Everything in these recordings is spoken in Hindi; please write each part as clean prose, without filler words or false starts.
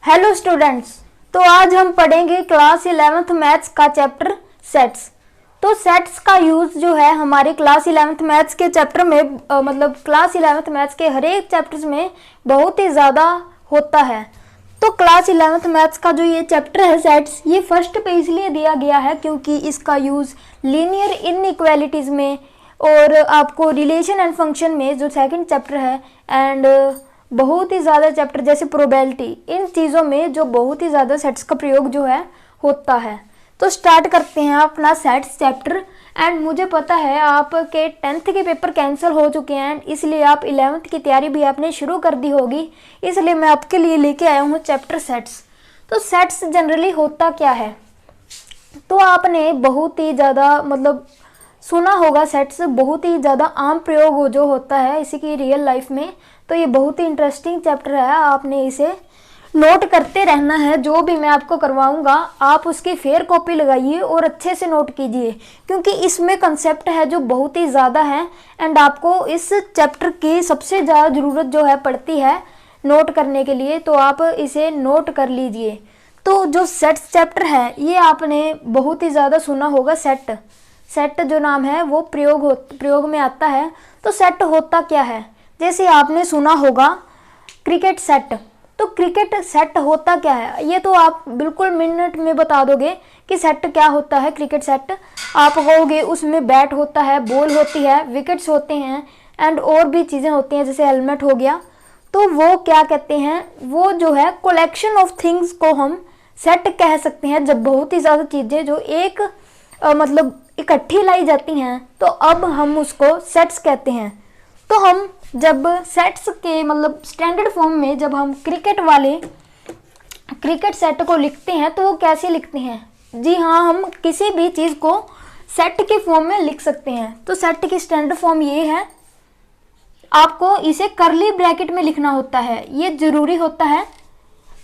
Hello students. तो आज हम पढ़ेंगे क्लास 11th मैथ्स का चैप्टर सेट्स। तो सेट्स का यूज़ जो है हमारे क्लास 11th मैथ्स के चैप्टर में मतलब क्लास 11th मैथ्स के हर एक चैप्टर्स में बहुत ही ज़्यादा होता है। तो क्लास 11th मैथ्स का जो ये चैप्टर है सेट्स, ये फर्स्ट पे इसलिए दिया गया है क्योंकि इसका यूज़ लीनियर इनइक्वालिटीज़ में और आपको रिलेशन एंड फंक्शन में जो सेकंड चैप्टर है एंड बहुत ही ज़्यादा चैप्टर जैसे प्रोबेबिलिटी, इन चीज़ों में जो बहुत ही ज़्यादा सेट्स का प्रयोग जो है होता है। तो स्टार्ट करते हैं अपना सेट्स चैप्टर। एंड मुझे पता है आपके 10th के पेपर कैंसिल हो चुके हैं, इसलिए आप 11th की तैयारी भी आपने शुरू कर दी होगी, इसलिए मैं आपके लिए लेके आया हूँ चैप्टर सेट्स। तो सेट्स जनरली होता क्या है, तो आपने बहुत ही ज़्यादा मतलब सुना होगा। सेट्स बहुत ही ज़्यादा आम प्रयोग जो होता है इसी की रियल लाइफ में। तो ये बहुत ही इंटरेस्टिंग चैप्टर है, आपने इसे नोट करते रहना है। जो भी मैं आपको करवाऊंगा आप उसकी फेयर कॉपी लगाइए और अच्छे से नोट कीजिए, क्योंकि इसमें कंसेप्ट है जो बहुत ही ज़्यादा है एंड आपको इस चैप्टर की सबसे ज़्यादा ज़रूरत जो है पड़ती है नोट करने के लिए। तो आप इसे नोट कर लीजिए। तो जो सेट्स चैप्टर है ये आपने बहुत ही ज़्यादा सुना होगा। सेट जो नाम है वो प्रयोग में आता है। तो सेट होता क्या है, जैसे आपने सुना होगा क्रिकेट सेट। तो क्रिकेट सेट होता क्या है ये तो आप बिल्कुल मिनट में बता दोगे कि सेट क्या होता है। क्रिकेट सेट आप कहोगे उसमें बैट होता है, बॉल होती है, विकेट्स होते हैं एंड और भी चीज़ें होती हैं जैसे हेलमेट हो गया। तो वो क्या कहते हैं, वो जो है कलेक्शन ऑफ थिंग्स को हम सेट कह सकते हैं। जब बहुत ही ज़्यादा चीज़ें जो एक मतलब इकट्ठी लाई जाती हैं तो अब हम उसको सेट्स कहते हैं। तो हम जब सेट्स के मतलब स्टैंडर्ड फॉर्म में जब हम क्रिकेट सेट को लिखते हैं तो वो कैसे लिखते हैं, जी हाँ, हम किसी भी चीज़ को सेट के फॉर्म में लिख सकते हैं। तो सेट की स्टैंडर्ड फॉर्म ये है, आपको इसे करली ब्रैकेट में लिखना होता है, ये ज़रूरी होता है।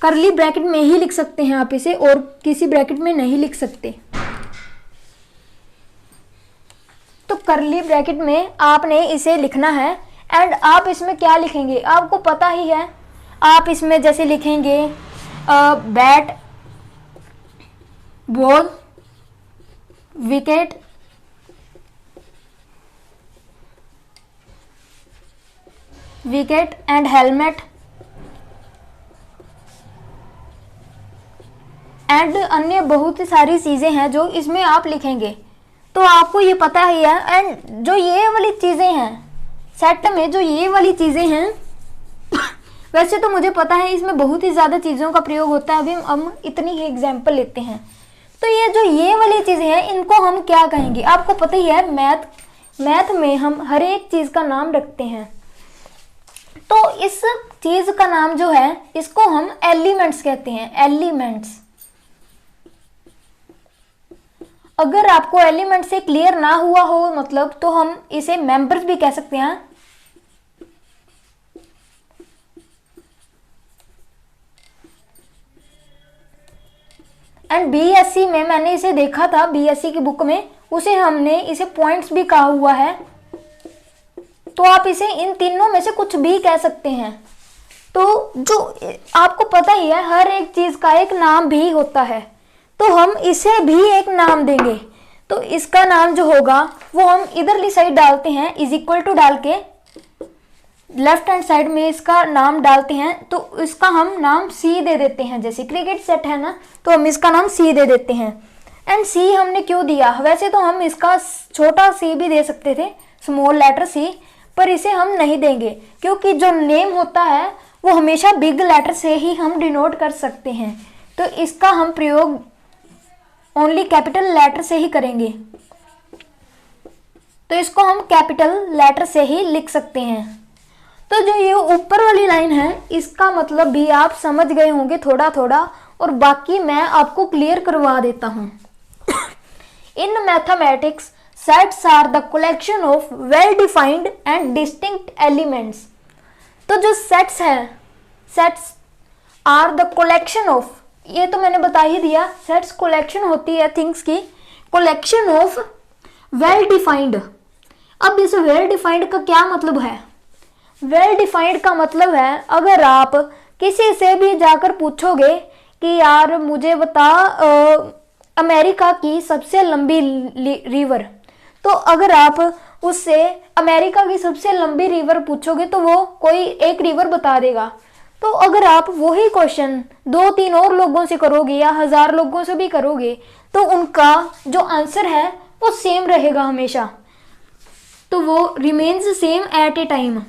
करली ब्रैकेट में ही लिख सकते हैं आप इसे, और किसी ब्रैकेट में नहीं लिख सकते। तो करली ब्रैकेट में आपने इसे लिखना है एंड आप इसमें क्या लिखेंगे आपको पता ही है। आप इसमें जैसे लिखेंगे bat, ball, wicket, and helmet and अन्य बहुत सारी चीज़ें हैं जो इसमें आप लिखेंगे। तो आपको ये पता ही है। एंड जो ये वाली चीज़ें हैं सेट में, जो ये वाली चीज़ें हैं वैसे तो मुझे पता है इसमें बहुत ही ज़्यादा चीज़ों का प्रयोग होता है, अभी हम इतनी ही एग्जांपल लेते हैं। तो ये जो ये वाली चीज़ें हैं इनको हम क्या कहेंगे, आपको पता ही है। मैथ में हम हर एक चीज़ का नाम रखते हैं। तो इस चीज़ का नाम जो है इसको हम एलिमेंट्स कहते हैं, एलिमेंट्स। अगर आपको एलिमेंट से क्लियर ना हुआ हो मतलब, तो हम इसे मेंबर्स भी कह सकते हैं। एंड बीएससी में मैंने इसे देखा था, बीएससी की बुक में उसे हमने इसे पॉइंट्स भी कहा हुआ है। तो आप इसे इन तीनों में से कुछ भी कह सकते हैं। तो जो आपको पता ही है हर एक चीज़ का एक नाम भी होता है, तो हम इसे भी एक नाम देंगे। तो इसका नाम जो होगा वो हम इधरली साइड डालते हैं, इज इक्वल टू डाल के लेफ्ट हैंड साइड में इसका नाम डालते हैं। तो इसका हम नाम सी दे देते हैं। जैसे क्रिकेट सेट है ना, तो हम इसका नाम सी दे देते हैं। एंड सी हमने क्यों दिया, वैसे तो हम इसका छोटा सी भी दे सकते थे, स्मॉल लेटर सी, पर इसे हम नहीं देंगे क्योंकि जो नेम होता है वो हमेशा बिग लेटर से ही हम डिनोट कर सकते हैं। तो इसका हम प्रयोग ओनली कैपिटल लेटर से ही करेंगे। तो इसको हम कैपिटल लेटर से ही लिख सकते हैं। तो जो ये ऊपर वाली लाइन है इसका मतलब भी आप समझ गए होंगे थोड़ा थोड़ा, और बाकी मैं आपको क्लियर करवा देता हूं। In mathematics sets are the collection of well defined and distinct elements. तो जो सेट्स हैं, sets are the collection of, ये तो मैंने बता ही दिया, सेट्स कलेक्शन होती है थिंग्स की, कलेक्शन ऑफ वेल डिफाइंड। अब इस वेल डिफाइंड का क्या मतलब है, वेल डिफाइंड का मतलब है अगर आप किसी से भी जाकर पूछोगे कि यार मुझे बता अमेरिका की सबसे लंबी रिवर, तो अगर आप उससे अमेरिका की सबसे लंबी रिवर पूछोगे तो वो कोई एक रिवर बता देगा। तो अगर आप वही क्वेश्चन 2-3 और लोगों से करोगे या 1000 लोगों से भी करोगे तो उनका जो आंसर है वो सेम रहेगा हमेशा, तो वो remains same at a time.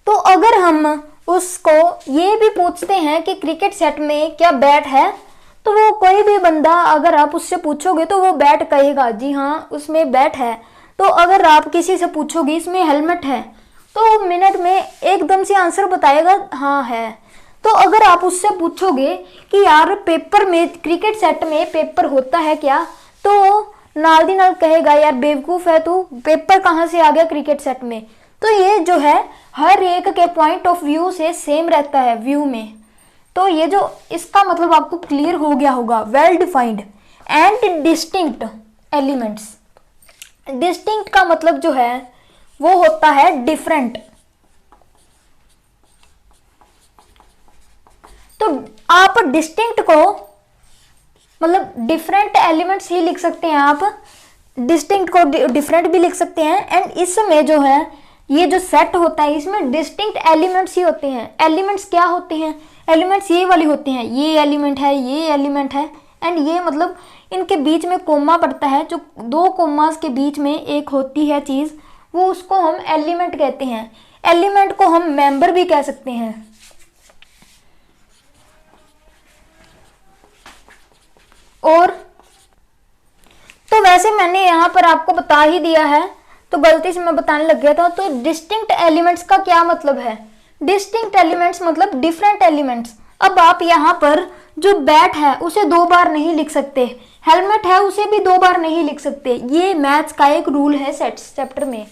तो अगर हम उसको ये भी पूछते हैं कि क्रिकेट सेट में क्या बैट है, तो वो कोई भी बंदा अगर आप उससे पूछोगे तो वो बैट कहेगा, जी हाँ उसमें बैट है। तो अगर आप किसी से पूछोगे इसमें हेलमेट है, तो मिनट में एकदम से आंसर बताएगा हाँ है। तो अगर आप उससे पूछोगे कि यार पेपर में, क्रिकेट सेट में पेपर होता है क्या, तो नाल दी नाल कहेगा यार बेवकूफ है तू, पेपर कहाँ से आ गया क्रिकेट सेट में। तो ये जो है हर एक के पॉइंट ऑफ व्यू से सेम रहता है व्यू में। तो ये जो इसका मतलब आपको क्लियर हो गया होगा, well defined and distinct elements. Distinct का मतलब जो है वो होता है डिफरेंट। तो आप डिस्टिंक्ट को मतलब डिफरेंट एलिमेंट्स ही लिख सकते हैं, आप डिस्टिंक्ट को डिफरेंट भी लिख सकते हैं। एंड इसमें जो है ये जो सेट होता है इसमें डिस्टिंक्ट एलिमेंट्स ही होते हैं। एलिमेंट्स क्या होते हैं, एलिमेंट्स ये वाली होते हैं, ये एलिमेंट है, ये एलिमेंट है, एंड ये मतलब इनके बीच में कोमा पड़ता है, जो 2 कोमास के बीच में एक होती है चीज़, वो उसको हम एलिमेंट कहते हैं। एलिमेंट को हम मेंबर भी कह सकते हैं। और तो वैसे मैंने यहाँ पर आपको बता ही दिया है, तो गलती से मैं बताने लग गया था। तो डिस्टिंक्ट एलिमेंट्स का क्या मतलब है, डिस्टिंक्ट एलिमेंट्स मतलब डिफरेंट एलिमेंट्स। अब आप यहाँ पर जो बैट है उसे 2 बार नहीं लिख सकते, हेलमेट है उसे भी 2 बार नहीं लिख सकते। ये मैथ्स का एक रूल है सेट्स चैप्टर में।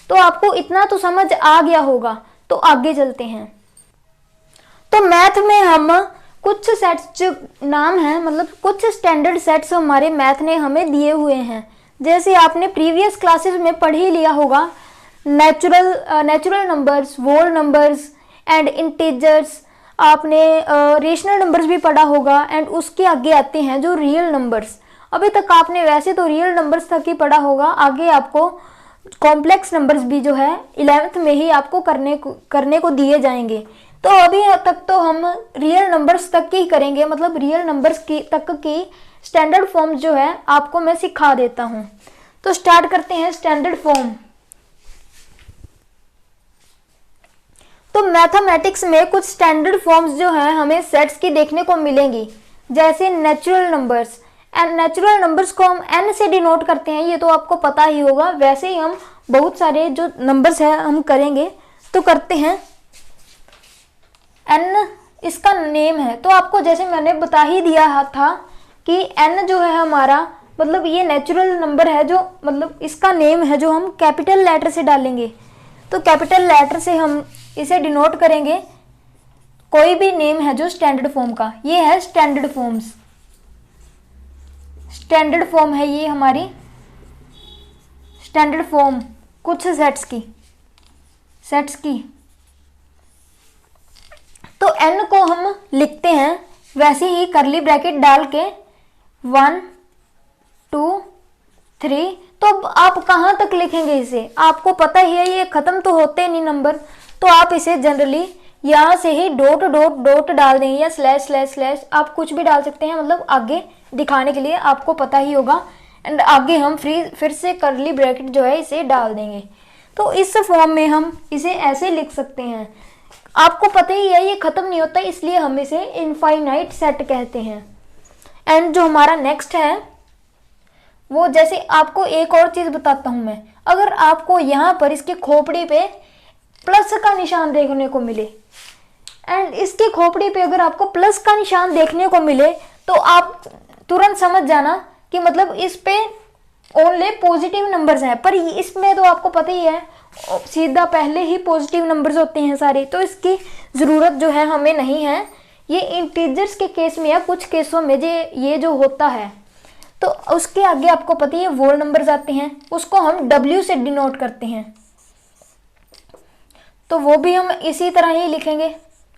तो आपको इतना तो समझ आ गया होगा। तो आगे चलते हैं। तो मैथ में हम कुछ सेट्स जो नाम है, मतलब कुछ स्टैंडर्ड सेट्स हमारे मैथ ने हमें दिए हुए हैं। जैसे आपने प्रीवियस क्लासेस में पढ़ ही लिया होगा, natural numbers, whole numbers and integers, आपने रेशनल नंबर्स भी पढ़ा होगा। एंड उसके आगे आते हैं जो रियल नंबर्स। अभी तक आपने वैसे तो रियल नंबर्स तक ही पढ़ा होगा, आगे आपको कॉम्प्लेक्स नंबर्स भी जो है 11th में ही आपको करने को दिए जाएंगे। तो अभी तक तो हम रियल नंबर्स तक ही करेंगे, मतलब रियल नंबर्स की तक की स्टैंडर्ड फॉर्म जो है आपको मैं सिखा देता हूं। तो स्टार्ट करते हैं स्टैंडर्ड फॉर्म। तो मैथमेटिक्स में कुछ स्टैंडर्ड फॉर्म्स जो हैं हमें सेट्स की देखने को मिलेंगी, जैसे natural numbers. And natural numbers को हम n से डिनोट करते हैं, ये तो आपको पता ही होगा। वैसे ही हम बहुत सारे जो नंबर्स हैं हम करेंगे, तो करते हैं n इसका नेम है। तो आपको जैसे मैंने बता ही दिया था कि n जो है हमारा मतलब ये नेचुरल नंबर है, जो मतलब इसका नेम है जो हम कैपिटल लेटर से डालेंगे। तो कैपिटल लेटर से हम इसे डिनोट करेंगे। कोई भी नेम है जो स्टैंडर्ड फॉर्म का, ये है स्टैंडर्ड फॉर्म्स। स्टैंडर्ड फॉर्म है ये हमारी स्टैंडर्ड फॉर्म कुछ सेट्स की। तो n को हम लिखते हैं वैसे ही करली ब्रैकेट डाल के 1 2 3। तो आप कहाँ तक लिखेंगे इसे, आपको पता ही है ये खत्म तो होते नहीं नंबर। तो आप इसे जनरली यहाँ से ही डॉट डॉट डॉट डाल देंगे या स्लैश स्लैश स्लैश, आप कुछ भी डाल सकते हैं, मतलब आगे दिखाने के लिए आपको पता ही होगा। एंड आगे हम फिर से करली ब्रैकेट जो है इसे डाल देंगे। तो इस फॉर्म में हम इसे ऐसे लिख सकते हैं। आपको पता ही है ये खत्म नहीं होता, इसलिए हम इसे इनफाइनाइट सेट कहते हैं। एंड जो हमारा नेक्स्ट है वो, जैसे आपको एक और चीज बताता हूं मैं, अगर आपको यहाँ पर इसके खोपड़ी पे प्लस का निशान देखने को मिले, एंड इसकी खोपड़ी पे अगर आपको प्लस का निशान देखने को मिले, तो आप तुरंत समझ जाना कि मतलब इस पे ओनली पॉजिटिव नंबर्स हैं। पर इसमें तो आपको पता ही है सीधा पहले ही पॉजिटिव नंबर्स होते हैं सारे, तो इसकी ज़रूरत जो है हमें नहीं है। ये इंटीजर्स के केस में या कुछ केसों में ये जो होता है, तो उसके आगे आपको पता ही है होल नंबर्स आते हैं, उसको हम W से डिनोट करते हैं। तो तो वो भी हम इसी तरह ही लिखेंगे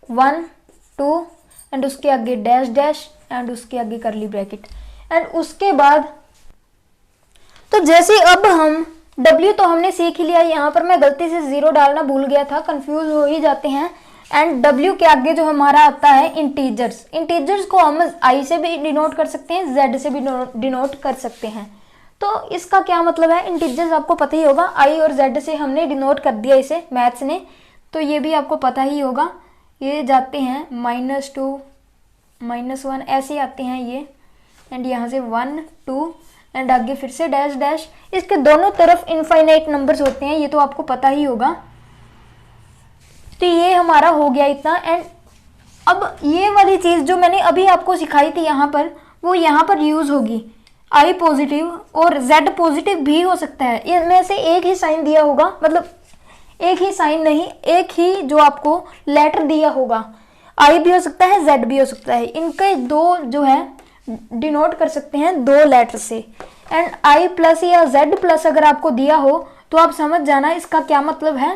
1 2 एंड उसके आगे डैश डैश एंड उसके आगे करली ब्रैकेट एंड उसके बाद तो जैसे अब हम W तो हमने सीख ही लिया। यहाँ पर मैं गलती से 0 डालना भूल गया था, कंफ्यूज हो ही जाते हैं। एंड W के आगे जो हमारा आता है इंटीजर्स, इंटीजर्स को हम I से भी डिनोट कर सकते हैं, Z से भी डिनोट कर सकते हैं। तो इसका क्या मतलब है, इंटीजर्स आपको पता ही होगा, I और Z से हमने डिनोट कर दिया इसे मैथ्स ने, तो ये भी आपको पता ही होगा। ये जाते हैं -2 -1 ऐसे आते हैं ये, एंड यहाँ से 1 2 एंड आगे फिर से डैश डैश। इसके दोनों तरफ इनफाइनाइट नंबर्स होते हैं, ये तो आपको पता ही होगा। तो ये हमारा हो गया इतना। एंड अब ये वाली चीज़ जो मैंने अभी आपको सिखाई थी यहाँ पर, वो यहाँ पर यूज़ होगी। I पॉजिटिव और Z पॉजिटिव भी हो सकता है, इनमें से एक ही साइन दिया होगा, मतलब एक ही साइन नहीं, एक ही जो आपको लेटर दिया होगा। I भी हो सकता है, Z भी हो सकता है, इनके दो जो है डिनोट कर सकते हैं 2 लेटर से। एंड I प्लस या Z प्लस अगर आपको दिया हो तो आप समझ जाना इसका क्या मतलब है,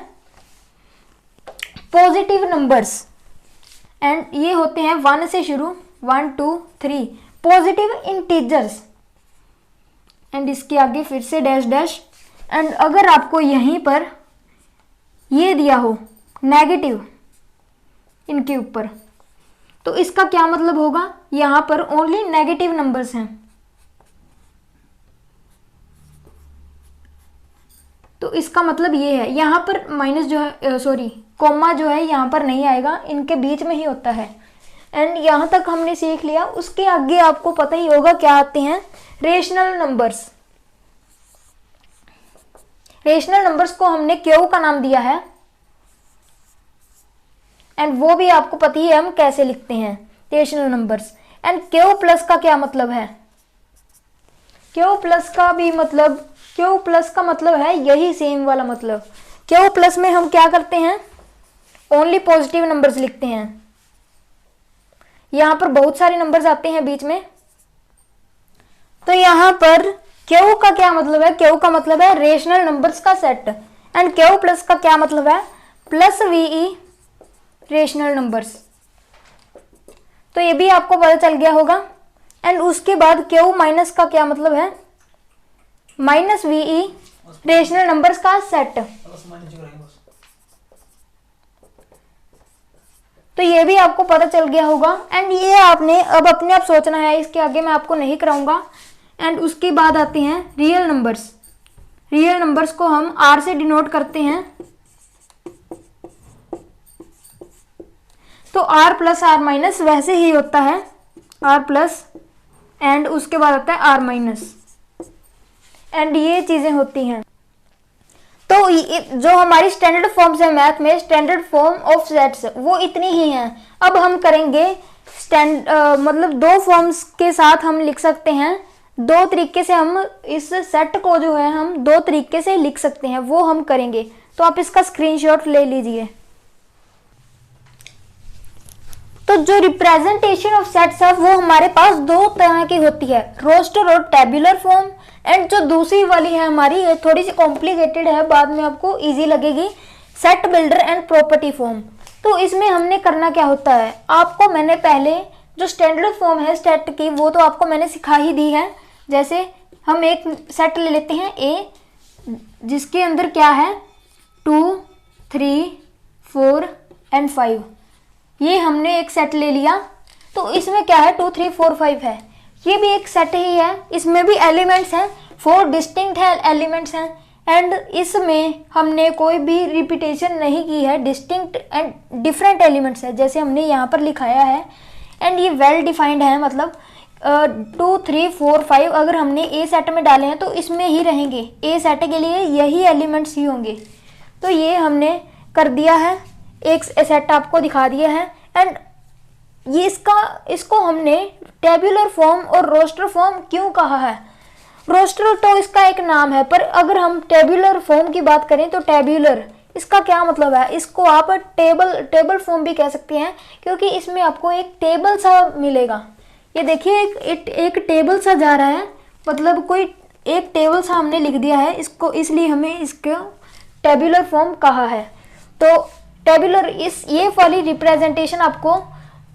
पॉजिटिव नंबर्स। एंड ये होते हैं 1 से शुरू, 1 2 3 पॉजिटिव इंटीजर्स, एंड इसके आगे फिर से डैश डैश। एंड अगर आपको यहीं पर ये दिया हो नेगेटिव इनके ऊपर, तो इसका क्या मतलब होगा, यहाँ पर ओनली नेगेटिव नंबर्स हैं। तो इसका मतलब ये है, यहाँ पर माइनस जो है सॉरी कोमा जो है यहाँ पर नहीं आएगा, इनके बीच में ही होता है। एंड यहाँ तक हमने सीख लिया। उसके आगे आपको पता ही होगा क्या आते हैं, रेशनल नंबर्स। रेशनल नंबर्स को हमने क्यू का नाम दिया है, एंड वो भी आपको पता ही है हम कैसे लिखते हैं rational numbers. And Q plus का क्या मतलब है, क्यू प्लस का भी मतलब, क्यू प्लस का मतलब है यही सेम वाला मतलब। क्यू प्लस में हम क्या करते हैं, ओनली पॉजिटिव नंबर्स लिखते हैं। यहाँ पर बहुत सारे नंबर्स आते हैं बीच में, तो यहाँ पर क्यू का क्या मतलब है, क्यू का मतलब है रेशनल नंबर्स का सेट। एंड क्यू प्लस का क्या मतलब है, प्लस VE रेशनल नंबर्स। तो ये भी आपको पता चल गया होगा। एंड उसके बाद क्यू माइनस का क्या मतलब है, माइनस VE रेशनल नंबर्स का सेट। तो ये भी आपको पता चल गया होगा। एंड ये आपने अब अपने आप सोचना है, इसके आगे मैं आपको नहीं कराऊंगा। एंड उसके बाद आते हैं रियल नंबर्स। रियल नंबर्स को हम R से डिनोट करते हैं, तो R प्लस R माइनस वैसे ही होता है, R प्लस एंड उसके बाद आता है R माइनस। एंड ये चीजें होती हैं। तो जो हमारी स्टैंडर्ड फॉर्म्स है मैथ में, स्टैंडर्ड फॉर्म ऑफ सेट्स, वो इतनी ही हैं। अब हम करेंगे मतलब 2 फॉर्म्स के साथ हम लिख सकते हैं, 2 तरीके से हम इस सेट को जो है हम 2 तरीके से लिख सकते हैं, वो हम करेंगे। तो आप इसका स्क्रीनशॉट ले लीजिए। तो जो रिप्रेजेंटेशन ऑफ सेट्स है वो हमारे पास 2 तरह की होती है, रोस्टर और टेबुलर फॉर्म। एंड जो दूसरी वाली है हमारी, ये थोड़ी सी कॉम्प्लिकेटेड है, बाद में आपको इजी लगेगी, set builder and property form. तो इसमें हमने करना क्या होता है, आपको मैंने पहले जो स्टैंडर्ड फॉर्म है सेट की, वो तो आपको मैंने सिखा ही दी है। जैसे हम एक सेट ले लेते हैं A, जिसके अंदर क्या है 2 3 4 एंड 5, ये हमने एक सेट ले लिया। तो इसमें क्या है 2 3 4 5 है, ये भी एक सेट ही है, इसमें भी एलिमेंट्स हैं, 4 डिस्टिंक्ट है एलिमेंट्स हैं। एंड इसमें हमने कोई भी रिपीटेशन नहीं की है, डिस्टिंक्ट एंड डिफरेंट एलिमेंट्स है जैसे हमने यहाँ पर लिखाया है। एंड ये वेल डिफाइंड है, मतलब 2 3 4 5 अगर हमने ए सेट में डाले हैं तो इसमें ही रहेंगे, ए सेट के लिए यही एलिमेंट्स ही होंगे। तो ये हमने कर दिया है, एक सेट आपको दिखा दिया है। एंड ये इसको हमने टेबुलर फॉर्म और रोस्टर फॉर्म क्यों कहा है, रोस्टर तो इसका एक नाम है, पर अगर हम टेबुलर फॉर्म की बात करें तो टेबुलर इसका क्या मतलब है, इसको आप टेबल फॉर्म भी कह सकते हैं, क्योंकि इसमें आपको एक टेबल सा मिलेगा। ये देखिए एक टेबल सा जा रहा है, मतलब कोई एक टेबल सा हमने लिख दिया है इसको, इसलिए हमें इसको टेबुलर फॉर्म कहा है। तो टेबुलर, इस ये वाली रिप्रेजेंटेशन आपको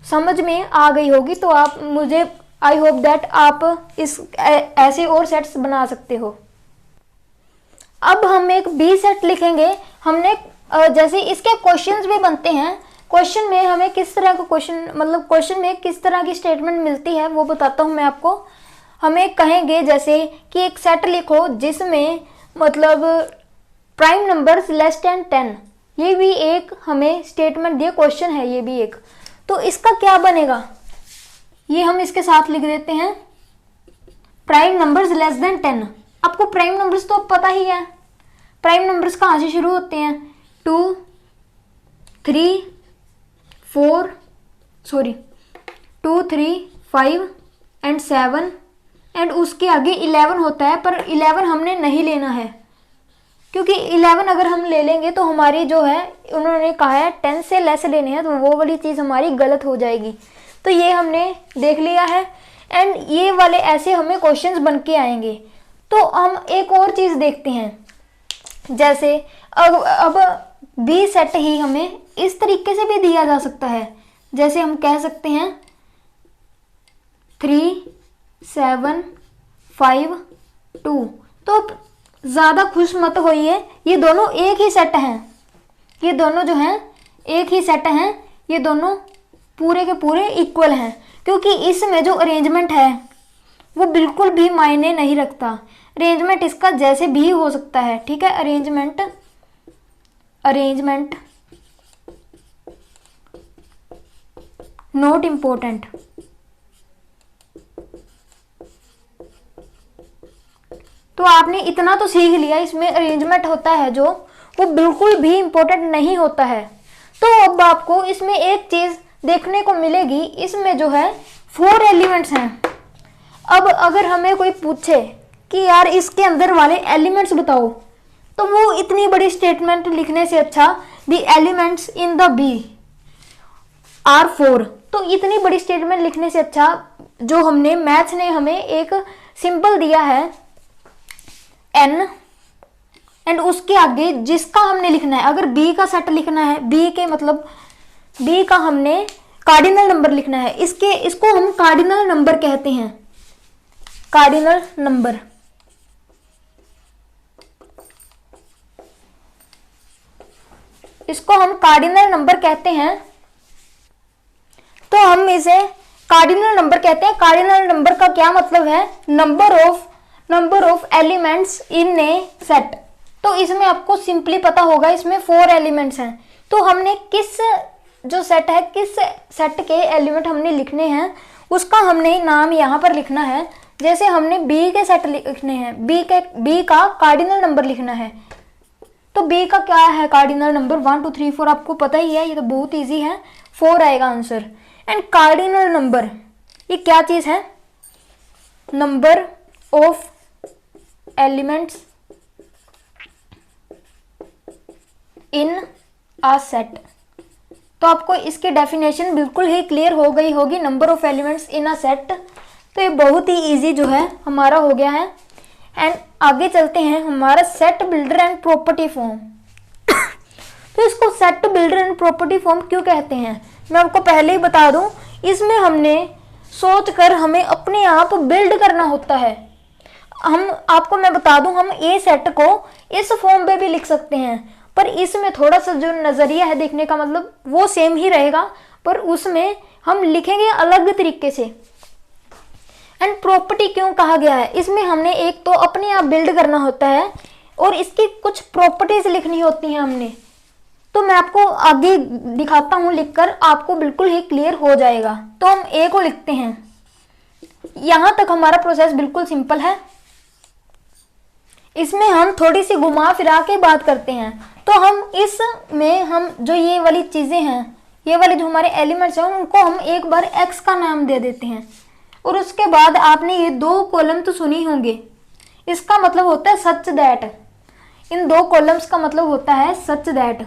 समझ में आ गई होगी। तो आप मुझे आई होप दैट आप इस ऐसे और सेट्स बना सकते हो। अब हम एक बी सेट लिखेंगे। हमने जैसे इसके क्वेश्चंस भी बनते हैं, क्वेश्चन में हमें किस तरह का क्वेश्चन, मतलब क्वेश्चन में किस तरह की स्टेटमेंट मिलती है वो बताता हूँ मैं आपको। हमें कहेंगे जैसे कि एक सेट लिखो जिसमें मतलब प्राइम नंबर्स लेस देन 10, ये भी एक हमें स्टेटमेंट दिया, क्वेश्चन है ये भी एक। तो इसका क्या बनेगा, ये हम इसके साथ लिख देते हैं प्राइम नंबर्स लेस देन 10। आपको प्राइम नंबर्स तो पता ही है, प्राइम नंबर्स कहाँ से शुरू होते हैं, 2 3 4 2 3 5 एंड 7 एंड उसके आगे 11 होता है, पर 11 हमने नहीं लेना है, क्योंकि 11 अगर हम ले लेंगे तो हमारी जो है, उन्होंने कहा है 10 से लेस लेने हैं, तो वो वाली चीज़ हमारी गलत हो जाएगी। तो ये हमने देख लिया है एंड ये वाले ऐसे हमें क्वेश्चंस बन के आएंगे। तो हम एक और चीज़ देखते हैं, जैसे अब बी सेट ही हमें इस तरीके से भी दिया जा सकता है। जैसे हम कह सकते हैं 3 7 5 2। तो ज़्यादा खुश मत होइए, ये दोनों एक ही सेट हैं, ये दोनों जो हैं एक ही सेट हैं, ये दोनों पूरे के पूरे इक्वल हैं, क्योंकि इसमें जो अरेंजमेंट है वो बिल्कुल भी मायने नहीं रखता। अरेंजमेंट इसका जैसे भी हो सकता है, ठीक है। Arrangement not important. तो आपने इतना तो सीख लिया, इसमें अरेंजमेंट होता है जो, वो बिल्कुल भी इम्पोर्टेंट नहीं होता है। तो अब आपको इसमें एक चीज़ देखने को मिलेगी, इसमें जो है 4 एलिमेंट्स हैं। अब अगर हमें कोई पूछे कि यार इसके अंदर वाले एलिमेंट्स बताओ, तो वो इतनी बड़ी स्टेटमेंट लिखने से अच्छा the elements in the B are 4, तो इतनी बड़ी स्टेटमेंट लिखने से अच्छा जो हमने मैथ्स ने हमें एक सिंबल दिया है n एंड उसके आगे जिसका हमने लिखना है, अगर b का सेट लिखना है, b के मतलब b का हमने कार्डिनल नंबर लिखना है, इसको हम कार्डिनल नंबर कहते हैं, कार्डिनल नंबर। इसको हम कार्डिनल नंबर कहते हैं, तो हम इसे कार्डिनल नंबर कहते हैं। कार्डिनल नंबर का क्या मतलब है, number of elements in A set. तो इसमें आपको सिंपली पता होगा, इसमें 4 एलिमेंट्स हैं, तो हमने किस जो सेट है, किस सेट के एलिमेंट हमने लिखने हैं उसका हमने नाम यहाँ पर लिखना है। जैसे हमने बी के सेट लिखने हैं, बी का कार्डिनल नंबर लिखना है, तो बी का क्या है कार्डिनल नंबर, 1 2 3 4 आपको पता ही है, ये तो बहुत इजी है, 4 आएगा आंसर। एंड कार्डिनल नंबर ये क्या चीज़ है, number of elements in a set. तो आपको इसकी डेफिनेशन बिल्कुल ही क्लियर हो गई होगी, number of elements in a set. तो ये बहुत ही इजी जो है हमारा हो गया है। एंड आगे चलते हैं, हमारा set builder and property form. तो इसको set builder and property form क्यों कहते हैं, मैं आपको पहले ही बता दूं, इसमें हमने सोचकर हमें अपने आप बिल्ड करना होता है। हम आपको मैं बता दूं, हम ए सेट को इस फॉर्म पे भी लिख सकते हैं, पर इसमें थोड़ा सा जो नज़रिया है देखने का, मतलब वो सेम ही रहेगा, पर उसमें हम लिखेंगे अलग तरीके से। एंड प्रॉपर्टी क्यों कहा गया है, इसमें हमने एक तो अपने आप बिल्ड करना होता है और इसकी कुछ प्रॉपर्टीज लिखनी होती हैं हमने। तो मैं आपको आगे दिखाता हूँ लिखकर, आपको बिल्कुल ही क्लियर हो जाएगा। तो हम ए को लिखते हैं, यहाँ तक हमारा प्रोसेस बिल्कुल सिंपल है। इसमें हम थोड़ी सी घुमा फिरा के बात करते हैं। तो हम इसमें हम जो ये वाली चीज़ें हैं, ये वाले जो हमारे एलिमेंट्स हैं, उनको हम एक बार एक्स का नाम दे देते हैं। और उसके बाद आपने ये 2 कॉलम तो सुनी होंगे, इसका मतलब होता है सच दैट। इन 2 कॉलम्स का मतलब होता है सच दैट।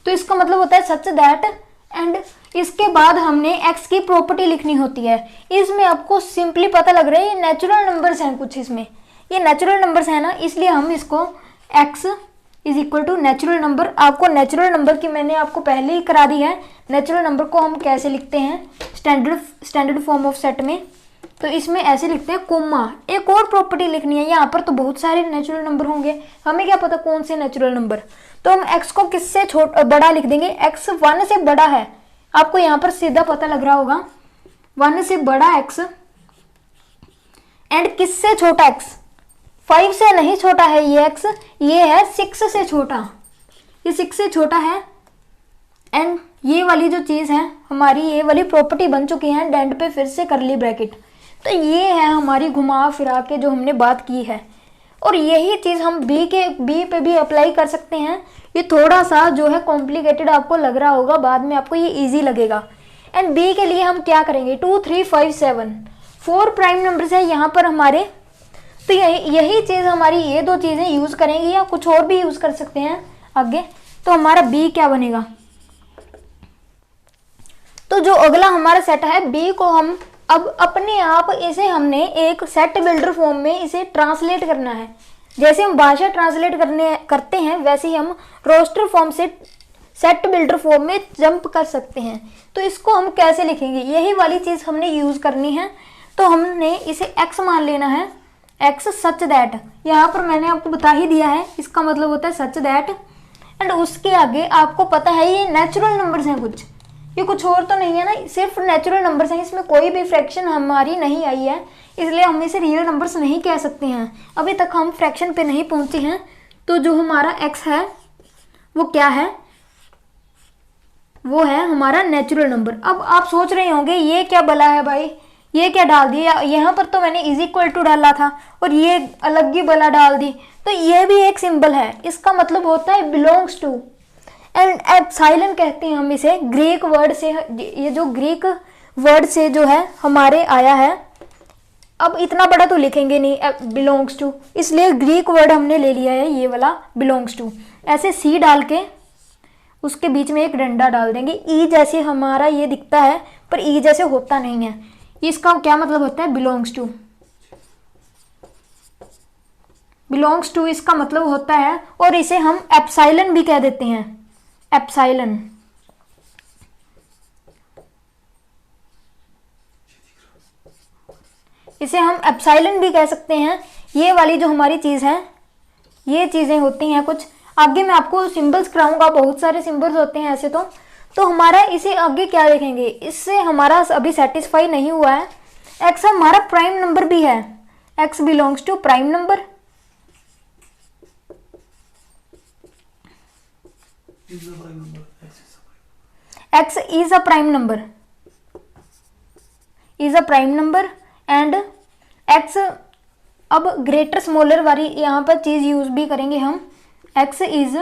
तो इसका मतलब होता है सच दैट। एंड इसके बाद हमने x की प्रॉपर्टी लिखनी होती है। इसमें आपको सिंपली पता लग रहा है ये नेचुरल नंबर्स हैं कुछ, इसमें ये नेचुरल नंबर्स हैं ना, इसलिए हम इसको x is equal to natural number. आपको नेचुरल नंबर की मैंने आपको पहले ही करा दी है। नेचुरल नंबर को हम कैसे लिखते हैं स्टैंडर्ड फॉर्म ऑफ सेट में, तो इसमें ऐसे लिखते हैं कोमा। एक और प्रॉपर्टी लिखनी है, यहाँ पर तो बहुत सारे नेचुरल नंबर होंगे, हमें क्या पता कौन से नेचुरल नंबर, तो हम x को किससे बड़ा लिख देंगे, x 1 से बड़ा है। आपको यहाँ पर सीधा पता लग रहा होगा 1 से बड़ा x एंड किससे छोटा x, 5 से नहीं छोटा है ये x, ये है 6 से छोटा, ये 6 से छोटा है। एंड ये वाली जो चीज़ है हमारी, ये वाली प्रॉपर्टी बन चुकी है, एंड पे फिर से करली ब्रैकेट। तो ये है हमारी घुमा फिरा के जो हमने बात की है, और यही चीज़ हम बी पे भी अप्लाई कर सकते हैं। ये थोड़ा सा जो है कॉम्प्लिकेटेड आपको लग रहा होगा, बाद में आपको ये इजी लगेगा। एंड बी के लिए हम क्या करेंगे, 2 3 5 7 4 प्राइम नंबर्स है यहाँ पर हमारे, तो यही चीज़ हमारी ये दो चीज़ें यूज़ करेंगे, या कुछ और भी यूज़ कर सकते हैं आगे। तो हमारा बी क्या बनेगा, तो जो अगला हमारा सेट है बी को हम अब अपने आप इसे हमने एक सेट बिल्डर फॉर्म में इसे ट्रांसलेट करना है। जैसे हम भाषा ट्रांसलेट करते हैं वैसे ही हम रोस्टर फॉर्म से सेट बिल्डर फॉर्म में जंप कर सकते हैं। तो इसको हम कैसे लिखेंगे, यही वाली चीज़ हमने यूज़ करनी है। तो हमने इसे x मान लेना है, x सच दैट, यहाँ पर मैंने आपको बता ही दिया है, इसका मतलब होता है सच दैट। एंड उसके आगे आपको पता है ये नेचुरल नंबर्स हैं कुछ, ये कुछ और तो नहीं है ना, सिर्फ नेचुरल नंबर्स हैं, इसमें कोई भी फ्रैक्शन हमारी नहीं आई है, इसलिए हम इसे रियल नंबर्स नहीं कह सकते हैं। अभी तक हम फ्रैक्शन पे नहीं पहुंचे हैं। तो जो हमारा x है वो क्या है, वो है हमारा नेचुरल नंबर। अब आप सोच रहे होंगे ये क्या बला है भाई, ये क्या डाल दिया, यहाँ पर तो मैंने इज इक्वल टू डाला था और ये अलग ही बला डाल दी। तो ये भी एक सिंबल है, इसका मतलब होता है बिलोंग्स टू। एंड एप्सिलॉन कहते हैं हम इसे, ग्रीक वर्ड से, ये जो ग्रीक वर्ड से जो है हमारे आया है। अब इतना बड़ा तो लिखेंगे नहीं बिलोंग्स टू, इसलिए ग्रीक वर्ड हमने ले लिया है ये वाला बिलोंग्स टू। ऐसे सी डाल के उसके बीच में एक डंडा डाल देंगे, ई जैसे हमारा ये दिखता है पर ई जैसे होता नहीं है। इसका क्या मतलब होता है, बिलोंग्स टू। बिलोंग्स टू इसका मतलब होता है, और इसे हम एप्सिलॉन भी कह देते हैं, एप्सिलॉन। इसे हम एप्सिलॉन भी कह सकते हैं। ये वाली जो हमारी चीज़ है, ये चीज़ें होती हैं कुछ, आगे मैं आपको सिंबल्स कराऊंगा, बहुत सारे सिंबल्स होते हैं ऐसे तो हमारा इसे आगे क्या लिखेंगे, इससे हमारा अभी सेटिस्फाई नहीं हुआ है। एक्स हमारा प्राइम नंबर भी है, x belongs to prime number. X is a prime number, is a prime number and x. अब ग्रेटर स्मॉलर वाली यहाँ पर चीज़ यूज भी करेंगे हम, x is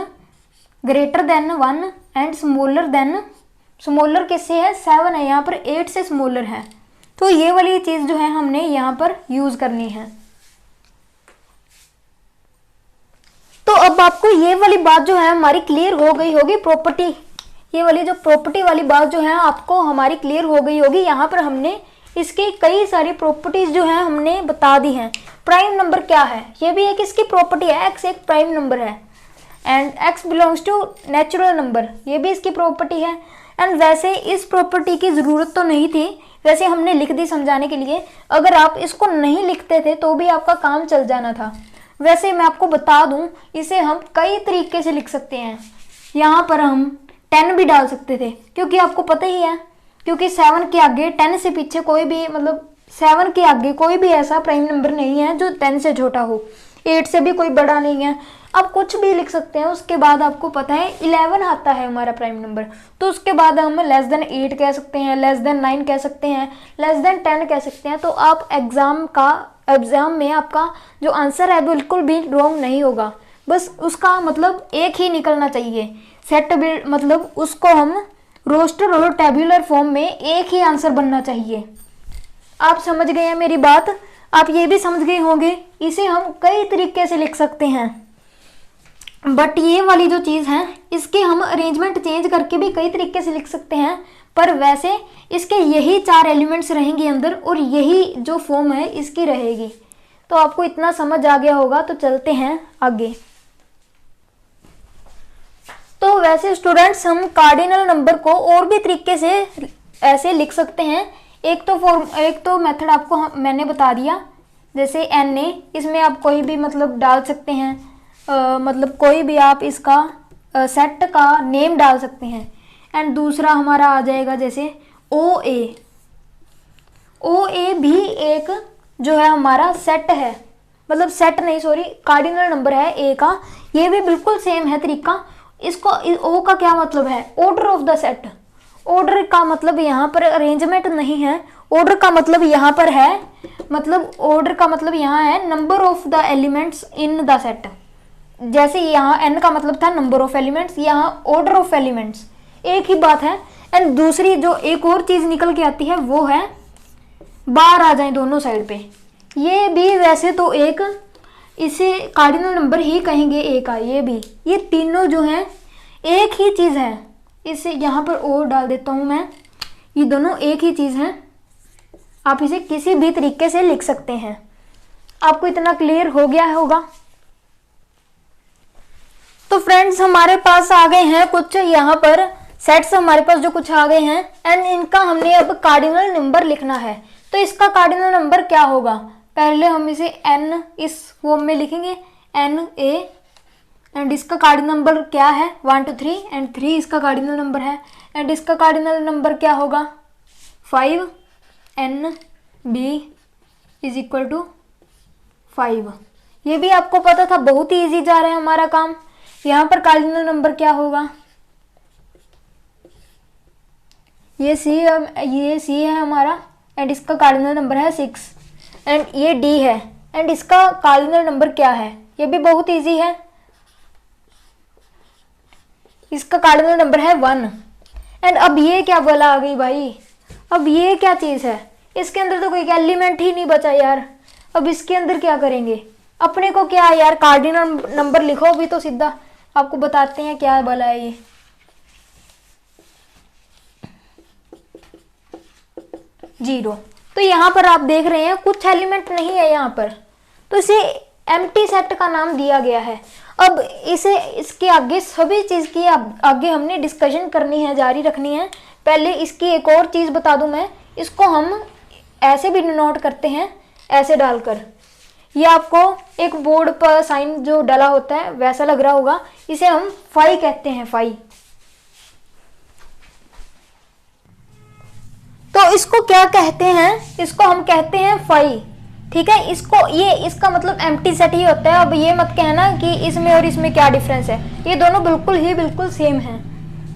greater than 1 and smaller than, smaller किससे है 7 है, यहाँ पर 8 से स्मॉलर है। तो ये वाली चीज़ जो है हमने यहाँ पर यूज करनी है। तो अब आपको ये वाली बात जो है हमारी क्लियर हो गई होगी, प्रॉपर्टी, ये वाली जो प्रॉपर्टी वाली बात जो है आपको हमारी क्लियर हो गई होगी। यहाँ पर हमने इसके कई सारी प्रॉपर्टीज जो है हमने बता दी हैं। प्राइम नंबर क्या है, ये भी एक इसकी प्रॉपर्टी है, एक्स एक प्राइम नंबर है and x belongs to natural number, ये भी इसकी प्रॉपर्टी है। एंड वैसे इस प्रॉपर्टी की ज़रूरत तो नहीं थी, वैसे हमने लिख दी समझाने के लिए। अगर आप इसको नहीं लिखते थे तो भी आपका काम चल जाना था। वैसे मैं आपको बता दूं, इसे हम कई तरीके से लिख सकते हैं। यहाँ पर हम 10 भी डाल सकते थे, क्योंकि आपको पता ही है, क्योंकि 7 के आगे 10 से पीछे कोई भी, मतलब 7 के आगे कोई भी ऐसा प्राइम नंबर नहीं है जो 10 से छोटा हो, 8 से भी कोई बड़ा नहीं है। आप कुछ भी लिख सकते हैं। उसके बाद आपको पता है 11 आता है हमारा प्राइम नंबर, तो उसके बाद हम लेस देन 8 कह सकते हैं, लेस देन 9 कह सकते हैं, लेस देन 10 कह सकते हैं। तो आप एग्जाम में आपका जो आंसर है बिल्कुल भी रॉन्ग नहीं होगा, बस उसका मतलब एक ही निकलना चाहिए। सेट मतलब उसको हम रोस्टर और टेबुलर फॉर्म में एक ही आंसर बनना चाहिए। आप समझ गए हैं मेरी बात, आप ये भी समझ गए होंगे। इसे हम कई तरीके से लिख सकते हैं, बट ये वाली जो चीज़ है इसके हम अरेंजमेंट चेंज करके भी कई तरीके से लिख सकते हैं। पर वैसे इसके यही 4 एलिमेंट्स रहेंगे अंदर और यही जो फॉर्म है इसकी रहेगी। तो आपको इतना समझ आ गया होगा, तो चलते हैं आगे। तो वैसे स्टूडेंट्स हम कार्डिनल नंबर को और भी तरीके से ऐसे लिख सकते हैं। एक तो मेथड आपको मैंने बता दिया, जैसे Na, इसमें आप कोई भी मतलब डाल सकते हैं, मतलब कोई भी आप इसका सेट का नेम डाल सकते हैं। एंड दूसरा हमारा आ जाएगा जैसे OA भी एक जो है हमारा सेट है, मतलब सेट नहीं सॉरी कार्डिनल नंबर है A का। ये भी बिल्कुल सेम है तरीका। इसको O का क्या मतलब है, order of the set. Order का मतलब यहाँ पर अरेंजमेंट नहीं है, ऑर्डर का मतलब यहाँ पर है, मतलब ऑर्डर का मतलब यहाँ है number of the elements in the set. जैसे यहाँ n का मतलब था नंबर ऑफ एलिमेंट्स, यहाँ ऑर्डर ऑफ एलिमेंट्स, एक ही बात है। एंड दूसरी जो एक और चीज निकल के आती है वो है बार आ जाए दोनों साइड पे। ये भी वैसे तो एक इसे कार्डिनल नंबर ही कहेंगे A का। ये भी, ये तीनों जो हैं एक ही चीज है। इसे यहाँ पर और डाल देता हूं मैं, ये दोनों एक ही चीज है। आप इसे किसी भी तरीके से लिख सकते हैं। आपको इतना क्लियर हो गया होगा। तो फ्रेंड्स हमारे पास आ गए हैं कुछ यहाँ पर सेट्स, हमारे पास जो कुछ आ गए हैं एंड इनका हमने अब कार्डिनल नंबर लिखना है। तो इसका कार्डिनल नंबर क्या होगा, पहले हम इसे n इस फॉर्म में लिखेंगे Na, एंड इसका कार्डिनल नंबर क्या है 1 2 3 एंड 3 इसका कार्डिनल नंबर है। एंड इसका कार्डिनल नंबर क्या होगा 5 NB इज इक्वल टू 5। ये भी आपको पता था, बहुत ही इजी जा रहा है हमारा काम। यहाँ पर कार्डिनल नंबर क्या होगा, ये C है हमारा एंड इसका कार्डिनल नंबर है 6 एंड ये D है एंड इसका कार्डिनल नंबर क्या है, ये भी बहुत इजी है, इसका कार्डिनल नंबर है 1। एंड अब ये क्या बोला आ गई भाई, अब ये क्या चीज़ है, इसके अंदर तो कोई एलिमेंट ही नहीं बचा यार। अब इसके अंदर क्या करेंगे, अपने को क्या यार कार्डिनल नंबर लिखो भी तो सीधा, आपको बताते हैं क्या बोला है ये। जीरो। तो यहाँ पर आप देख रहे हैं कुछ एलिमेंट नहीं है यहाँ पर, तो इसे एम्प्टी सेट का नाम दिया गया है। अब इसे इसके आगे सभी चीज़ की आगे हमने डिस्कशन करनी है, जारी रखनी है। पहले इसकी एक और चीज़ बता दूं मैं, इसको हम ऐसे भी नोट करते हैं, ऐसे डालकर। ये आपको एक बोर्ड पर साइन जो डला होता है वैसा लग रहा होगा, इसे हम फाई कहते हैं, फाई। तो इसको क्या कहते हैं, इसको हम कहते हैं फाई, ठीक है। इसको ये इसका मतलब एम्प्टी सेट ही होता है। अब ये मत कहना कि इसमें और इसमें क्या डिफरेंस है, ये दोनों बिल्कुल सेम है।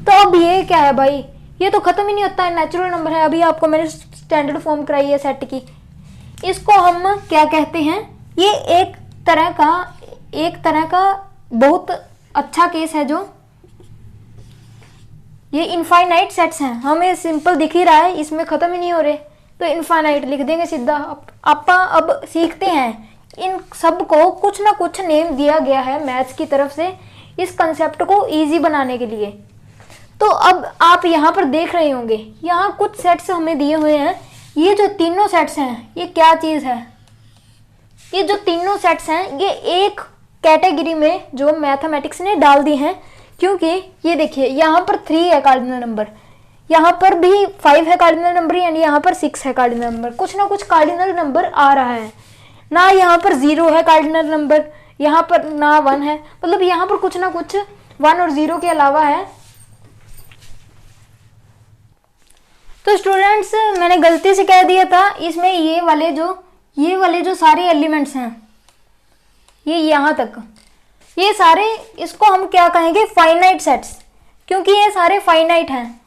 तो अब ये क्या है भाई, ये तो खत्म ही नहीं होता है, नेचुरल नंबर है। अभी आपको मैंने स्टैंडर्ड फॉर्म कराई है सेट की। इसको हम क्या कहते हैं, ये एक तरह का बहुत अच्छा केस है, जो ये इनफाइनाइट सेट्स हैं। हमें सिंपल दिख ही रहा है, इसमें खत्म ही नहीं हो रहे, तो इनफाइनाइट लिख देंगे सीधा। अब सीखते हैं, इन सब को कुछ ना कुछ नेम दिया गया है मैथ्स की तरफ से इस कंसेप्ट को इजी बनाने के लिए। तो अब आप यहाँ पर देख रहे होंगे, यहाँ कुछ सेट्स हमें दिए हुए हैं। ये जो तीनों सेट्स हैं ये क्या चीज़ है, ये जो तीनों सेट्स हैं ये एक कैटेगरी में जो मैथमेटिक्स ने डाल दी हैं, क्योंकि ये देखिए यहाँ पर 3 है कार्डिनल नंबर, यहाँ पर भी 5 है कार्डिनल नंबर, यानी यहाँ पर 6 है कार्डिनल नंबर। कुछ ना कुछ कार्डिनल नंबर आ रहा है ना, यहाँ पर 0 है कार्डिनल नंबर, यहाँ पर ना 1 है, मतलब यहाँ पर कुछ ना कुछ 1 और 0 के अलावा है। तो स्टूडेंट्स मैंने गलती से कह दिया था, इसमें ये वाले जो सारे एलिमेंट्स हैं, ये यहाँ तक, ये सारे, इसको हम क्या कहेंगे फाइनाइट सेट्स, क्योंकि ये सारे फाइनाइट हैं।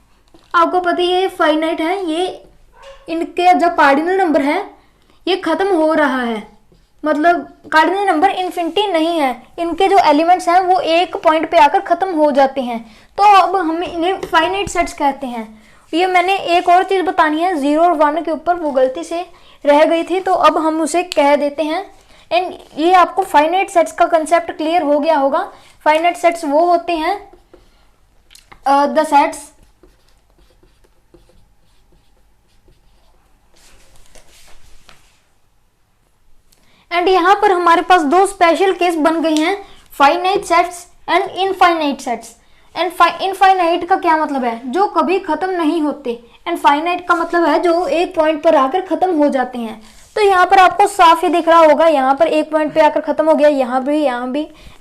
आपको पता ही है ये फाइनाइट है, ये इनके जो कार्डिनल नंबर है ये खत्म हो रहा है, मतलब कार्डिनल नंबर इन्फिनिटी नहीं है, इनके जो एलिमेंट्स हैं वो एक पॉइंट पे आकर खत्म हो जाते हैं। तो अब हम इन्हें फाइनाइट सेट्स कहते हैं। ये मैंने एक और चीज़ बतानी है, 0 और 1 के ऊपर वो गलती से रह गई थी, तो अब हम उसे कह देते हैं। एंड ये आपको फाइनाइट सेट्स का कंसेप्ट क्लियर हो गया होगा। फाइनाइट सेट्स वो होते हैं द सेट्स एंड यहाँ पर हमारे पास दो स्पेशल केस बन गए हैं, finite sets and infinite sets. And infinite का क्या मतलब है, जो कभी खत्म नहीं होते, एंड फाइनाइट का मतलब है जो एक पॉइंट पर आकर खत्म हो जाते हैं। तो यहाँ पर आपको साफ ही दिख रहा होगा, यहाँ पर एक पॉइंट पे आकर खत्म हो गया, यहाँ भी